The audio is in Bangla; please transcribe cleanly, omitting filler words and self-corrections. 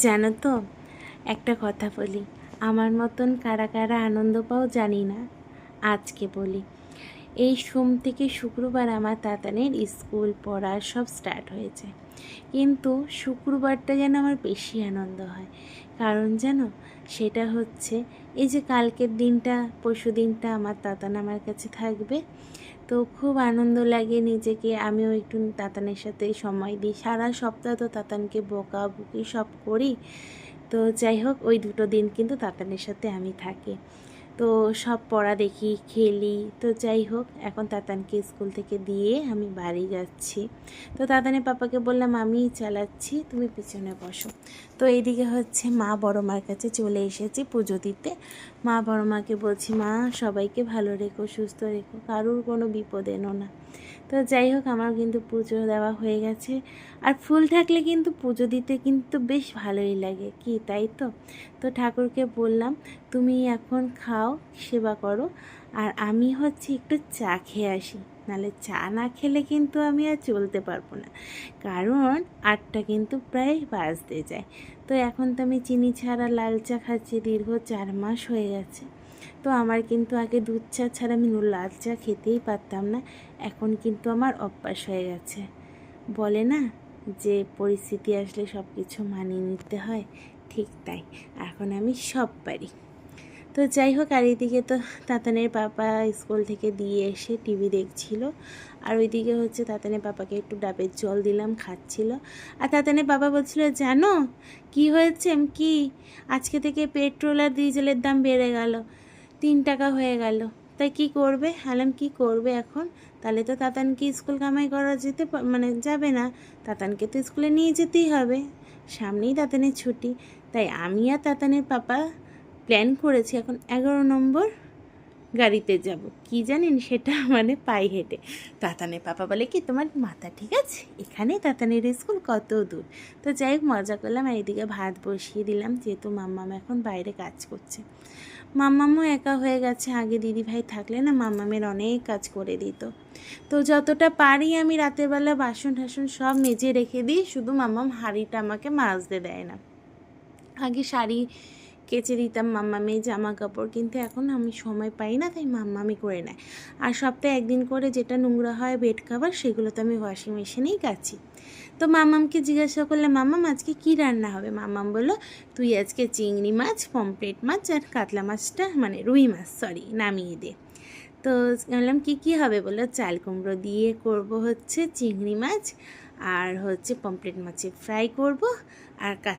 জানো তো, একটা কথা বলি, আমার মতন কারা কারা আনন্দ পাও জানি না। আজকে বলি, এই সোম থেকে শুক্রবার আমার তাতানের স্কুল পড়া সব স্টার্ট হয়েছে, কিন্তু শুক্রবারটা যেন আমার বেশি আনন্দ হয়। কারণ জানো, সেটা হচ্ছে এই যে কালকের দিনটা, পরশু দিনটা আমার তাতান আমার কাছে থাকবে। তো খুব আনন্দ লাগে নিজেকে, আমিও একটু তাতানের সাথে সময় দিই। সারা সপ্তাহ তো তাতানকে বকাবকি সব করি। তো যাই হোক, ওই দুটো দিন কিন্তু তাতানের সাথে আমি থাকি। তো সব পড়া দেখি, খেলি। তো যাই হোক, এখন তাতানকে স্কুল থেকে দিয়ে আমি বাড়ি যাচ্ছি। তো তাতানের পাপাকে বললাম আমি চালাচ্ছি, তুমি পিছনে বসো। তো এইদিকে হচ্ছে মা বড় মার কাছে চলে এসেছি পুজো দিতে। মা বড় মাকে বলছি, মা সবাইকে ভালো রেখো, সুস্থ রেখো, কারুর কোনো বিপদ এনো না। তো যাই হোক, আমার কিন্তু পুজো দেওয়া হয়ে গেছে। আর ফুল থাকলে কিন্তু পুজো দিতে কিন্তু বেশ ভালোই লাগে, কি তাই তো? তো ঠাকুরকে বললাম, তুমি এখন খাও, সেবা করো, আর আমি হচ্ছে একটু চা খেয়ে আসি। নাহলে চা না খেলে কিন্তু আমি আর চলতে পারবো না, কারণ 8টা কিন্তু প্রায় বাজতে যায়। তো এখন তো আমি চিনি ছাড়া লাল চা খাচ্ছি, দীর্ঘ 4 মাস হয়ে গেছে। তো আমার কিন্তু আগে দুধ চা ছাড়া আমি লাল চা খেতেই পারতাম না, এখন কিন্তু আমার অভ্যাস হয়ে গেছে। বলে না যে পরিস্থিতি আসলে সব কিছু মানিয়ে নিতে হয়, ঠিক তাই, এখন আমি সব পারি। তো যাই হোক, আর এইদিকে তো তাতানের পাপা স্কুল থেকে দিয়ে এসে টিভি দেখছিল, আর ওইদিকে হচ্ছে তাতানের পাপাকে একটু ডাবের জল দিলাম, খাচ্ছিল। আর তাতানের বাবা বলছিল, জানো কি হয়েছে, কি আজকে থেকে পেট্রোল আর ডিজেলের দাম বেড়ে গেল, 3 টাকা হয়ে গেল। তাই কি করবে? আলাম কি করবে এখন? তাহলে তো তাতানকে স্কুল কামাই করা মানে যাবে না, তাতানকে তো স্কুলে নিয়ে যেতেই হবে, সামনেই তাতানের ছুটি। তাই আমি আর তাতানের পাপা প্ল্যান করেছি এখন 11 নম্বর গাড়িতে যাব। কি জানেন সেটা? মানে পায়ে হেঁটে। তাতানের পাপা বলে কি, তোমার মাথা ঠিক আছে? এখানে তাতানের স্কুল কত দূর। তো যাই হোক, মজা করলাম। আর এদিকে ভাত বসিয়ে দিলাম, যেহেতু মাম্মাম এখন বাইরে কাজ করছে। মাম্মামও একা হয়ে গেছে, আগে দিদিভাই থাকলে না মাম্মামের অনেক কাজ করে দিত। তো যতটা পারি আমি রাতের বেলা বাসন টাসন সব মেজে রেখে দিই, শুধু মাম্মাম হাঁড়িটা আমাকে মাজতে দেয় না। আগে শাড়ি কেচে দিতাম, মাম্মামি জামা কাপড়, কিন্তু এখন আমি সময় পাই না, তাই মাম্মামি করে নেয়। আর সপ্তাহে একদিন করে যেটা নোংরা হয় বেড কাভার, সেগুলো তো আমি ওয়াশিং মেশিনেই কাচি। তো মাম্মামকে জিজ্ঞাসা করলে, মাম্মাম আজকে কী রান্না হবে? মাম্মাম বললো, তুই আজকে চিংড়ি মাছ, পমফ্রেট মাছ আর কাতলা মাছটা, মানে রুই মাছ সরি, নামিয়ে দে। তো বললাম কী হবে? বললো, চাল কুমড়ো দিয়ে করব হচ্ছে চিংড়ি মাছ, আর হচ্ছে পমফ্রেট মাছের ফ্রাই করব, আর